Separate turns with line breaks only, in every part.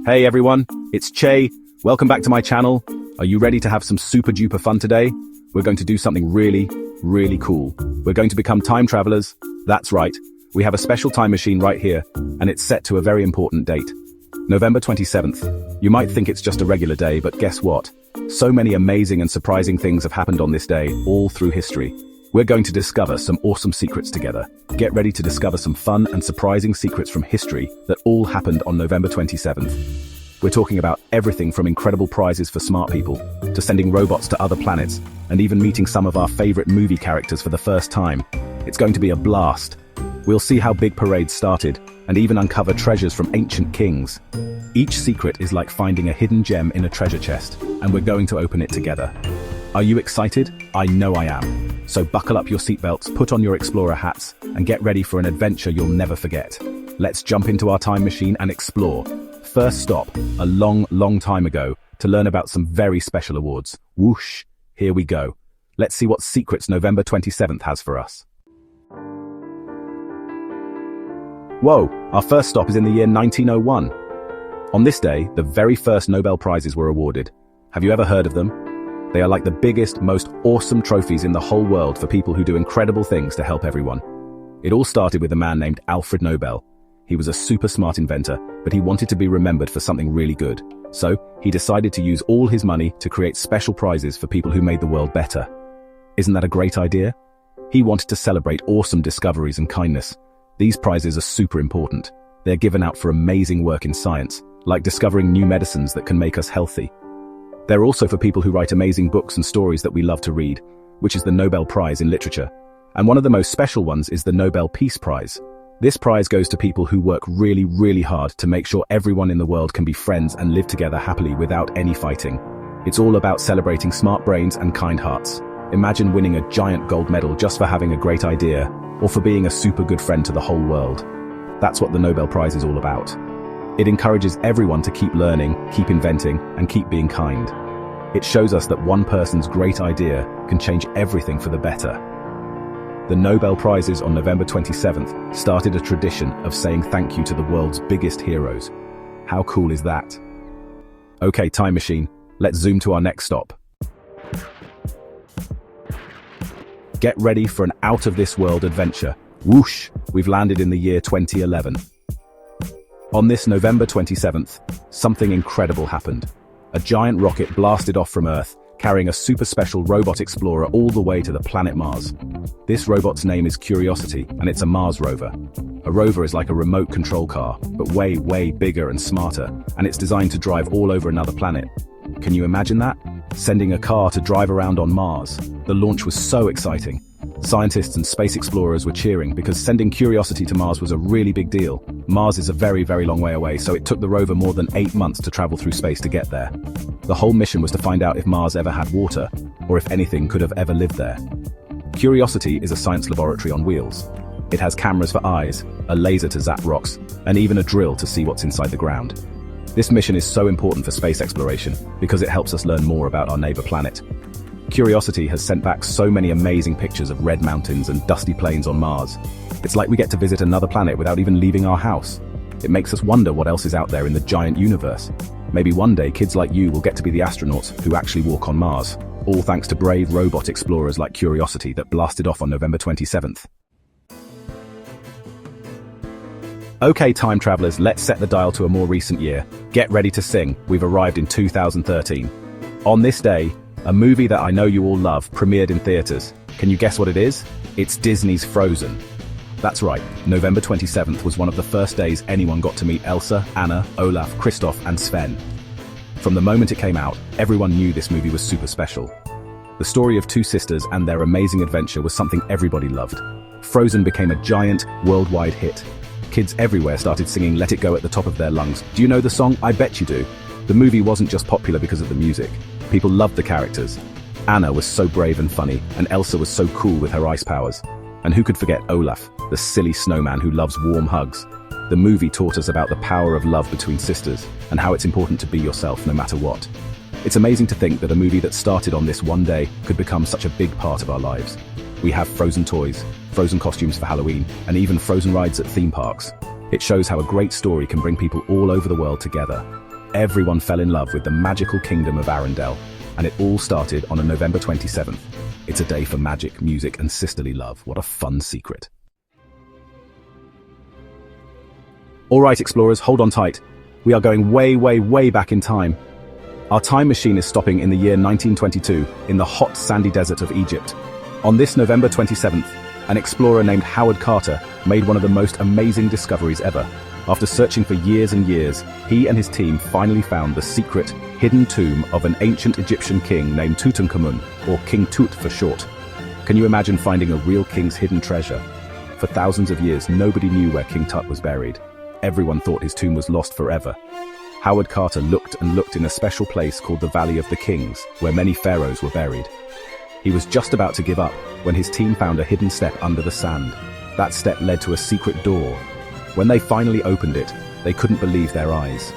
Hey everyone, it's Che. Welcome back to my channel. Are you ready to have some super duper fun today? We're going to do something really, really cool. We're going to become time travelers. That's right. We have a special time machine right here, and it's set to a very important date. November 27th. You might think it's just a regular day, but guess what? So many amazing and surprising things have happened on this day, all through history. We're going to discover some awesome secrets together. Get ready to discover some fun and surprising secrets from history that all happened on November 27th. We're talking about everything from incredible prizes for smart people, to sending robots to other planets, and even meeting some of our favorite movie characters for the first time. It's going to be a blast. We'll see how big parades started, and even uncover treasures from ancient kings. Each secret is like finding a hidden gem in a treasure chest, and we're going to open it together. Are you excited? I know I am. So buckle up your seatbelts, put on your explorer hats, and get ready for an adventure you'll never forget. Let's jump into our time machine and explore. First stop, a long, long time ago, to learn about some very special awards. Whoosh, here we go. Let's see what secrets November 27th has for us. Whoa, our first stop is in the year 1901. On this day, the very first Nobel Prizes were awarded. Have you ever heard of them? They are like the biggest, most awesome trophies in the whole world for people who do incredible things to help everyone. It all started with a man named Alfred Nobel. He was a super smart inventor, but he wanted to be remembered for something really good. So, he decided to use all his money to create special prizes for people who made the world better. Isn't that a great idea? He wanted to celebrate awesome discoveries and kindness. These prizes are super important. They're given out for amazing work in science, like discovering new medicines that can make us healthy. They're also for people who write amazing books and stories that we love to read, which is the Nobel Prize in Literature. And one of the most special ones is the Nobel Peace Prize. This prize goes to people who work really, really hard to make sure everyone in the world can be friends and live together happily without any fighting. It's all about celebrating smart brains and kind hearts. Imagine winning a giant gold medal just for having a great idea, or for being a super good friend to the whole world. That's what the Nobel Prize is all about. It encourages everyone to keep learning, keep inventing, and keep being kind. It shows us that one person's great idea can change everything for the better. The Nobel Prizes on November 27th started a tradition of saying thank you to the world's biggest heroes. How cool is that? Okay, time machine, let's zoom to our next stop. Get ready for an out-of-this-world adventure. Whoosh, we've landed in the year 2011. On this November 27th, something incredible happened. A giant rocket blasted off from Earth, carrying a super special robot explorer all the way to the planet Mars. This robot's name is Curiosity, and it's a Mars rover. A rover is like a remote control car, but way, way bigger and smarter, and it's designed to drive all over another planet. Can you imagine that? Sending a car to drive around on Mars. The launch was so exciting. Scientists and space explorers were cheering because sending Curiosity to Mars was a really big deal. Mars is a very, very long way away, so it took the rover more than 8 months to travel through space to get there. The whole mission was to find out if Mars ever had water, or if anything could have ever lived there. Curiosity is a science laboratory on wheels. It has cameras for eyes, a laser to zap rocks, and even a drill to see what's inside the ground. This mission is so important for space exploration because it helps us learn more about our neighbor planet. Curiosity has sent back so many amazing pictures of red mountains and dusty plains on Mars. It's like we get to visit another planet without even leaving our house. It makes us wonder what else is out there in the giant universe. Maybe one day kids like you will get to be the astronauts who actually walk on Mars, all thanks to brave robot explorers like Curiosity that blasted off on November 27th. Okay, time travelers, let's set the dial to a more recent year. Get ready to sing. We've arrived in 2013. On this day, a movie that I know you all love premiered in theaters. Can you guess what it is? It's Disney's Frozen. That's right, November 27th was one of the first days anyone got to meet Elsa, Anna, Olaf, Kristoff, and Sven. From the moment it came out, everyone knew this movie was super special. The story of two sisters and their amazing adventure was something everybody loved. Frozen became a giant, worldwide hit. Kids everywhere started singing Let It Go at the top of their lungs. Do you know the song? I bet you do. The movie wasn't just popular because of the music. People loved the characters. Anna was so brave and funny, and Elsa was so cool with her ice powers. And who could forget Olaf, the silly snowman who loves warm hugs? The movie taught us about the power of love between sisters, and how it's important to be yourself no matter what. It's amazing to think that a movie that started on this one day could become such a big part of our lives. We have Frozen toys, Frozen costumes for Halloween, and even Frozen rides at theme parks. It shows how a great story can bring people all over the world together. everyone fell in love with the magical kingdom of Arendelle, and it all started on a November 27th. It's a day for magic, music, and sisterly love. What a fun secret. All right, explorers, hold on tight. We are going way, way, way back in time. Our time machine is stopping in the year 1922 in the hot, sandy desert of Egypt. On this November 27th, an explorer named Howard Carter made one of the most amazing discoveries ever. After searching for years and years, he and his team finally found the secret, hidden tomb of an ancient Egyptian king named Tutankhamun, or King Tut for short. Can you imagine finding a real king's hidden treasure? For thousands of years, nobody knew where King Tut was buried. Everyone thought his tomb was lost forever. Howard Carter looked and looked in a special place called the Valley of the Kings, where many pharaohs were buried. He was just about to give up when his team found a hidden step under the sand. That step led to a secret door. When they finally opened it, they couldn't believe their eyes.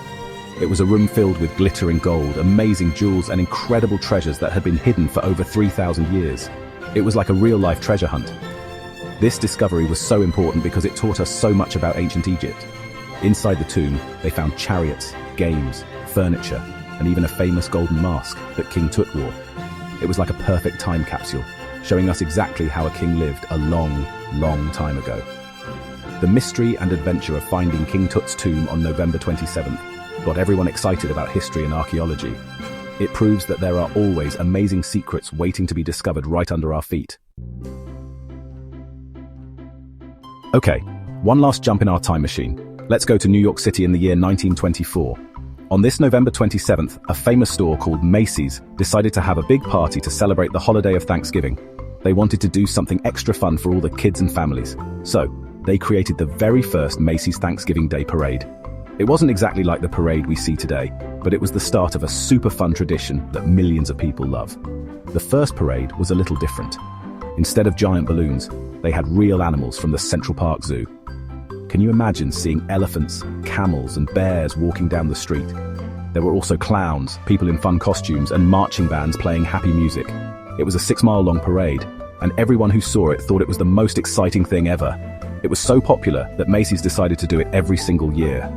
It was a room filled with glittering gold, amazing jewels, and incredible treasures that had been hidden for over 3,000 years. It was like a real-life treasure hunt. This discovery was so important because it taught us so much about ancient Egypt. Inside the tomb, they found chariots, games, furniture, and even a famous golden mask that King Tut wore. It was like a perfect time capsule, showing us exactly how a king lived a long, long time ago. The mystery and adventure of finding King Tut's tomb on November 27th got everyone excited about history and archaeology. It proves that there are always amazing secrets waiting to be discovered right under our feet. Okay, one last jump in our time machine. Let's go to New York City in the year 1924. On this November 27th, a famous store called Macy's decided to have a big party to celebrate the holiday of Thanksgiving. They wanted to do something extra fun for all the kids and families. So, they created the very first Macy's Thanksgiving Day Parade. It wasn't exactly like the parade we see today, but it was the start of a super fun tradition that millions of people love. The first parade was a little different. Instead of giant balloons, they had real animals from the Central Park Zoo. Can you imagine seeing elephants, camels, and bears walking down the street? There were also clowns, people in fun costumes, and marching bands playing happy music. It was a 6-mile-long parade, and everyone who saw it thought it was the most exciting thing ever. It was so popular that Macy's decided to do it every single year.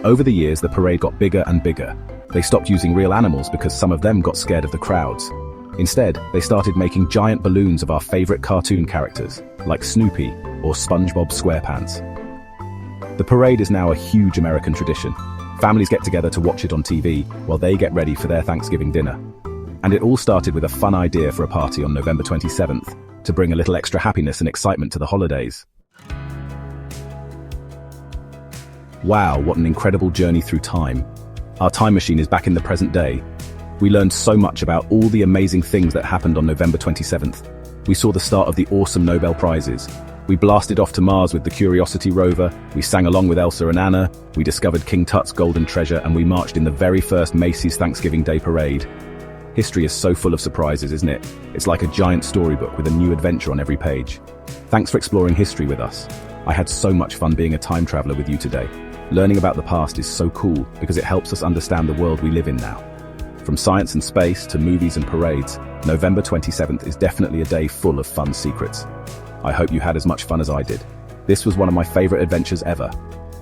Over the years, the parade got bigger and bigger. They stopped using real animals because some of them got scared of the crowds. Instead, they started making giant balloons of our favorite cartoon characters, like Snoopy or SpongeBob SquarePants. The parade is now a huge American tradition. Families get together to watch it on TV while they get ready for their Thanksgiving dinner. And it all started with a fun idea for a party on November 27th to bring a little extra happiness and excitement to the holidays. Wow, what an incredible journey through time. Our time machine is back in the present day. We learned so much about all the amazing things that happened on November 27th. We saw the start of the awesome Nobel Prizes. We blasted off to Mars with the Curiosity rover, we sang along with Elsa and Anna, we discovered King Tut's golden treasure, and we marched in the very first Macy's Thanksgiving Day Parade. History is so full of surprises, isn't it? It's like a giant storybook with a new adventure on every page. Thanks for exploring history with us. I had so much fun being a time traveler with you today. Learning about the past is so cool because it helps us understand the world we live in now. From science and space to movies and parades, November 27th is definitely a day full of fun secrets. I hope you had as much fun as I did. This was one of my favorite adventures ever.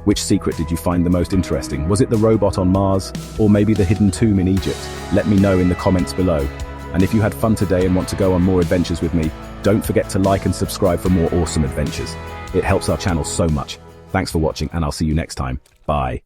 Which secret did you find the most interesting? Was it the robot on Mars, or maybe the hidden tomb in Egypt? Let me know in the comments below. And if you had fun today and want to go on more adventures with me, don't forget to like and subscribe for more awesome adventures. It helps our channel so much. Thanks for watching, and I'll see you next time. Bye.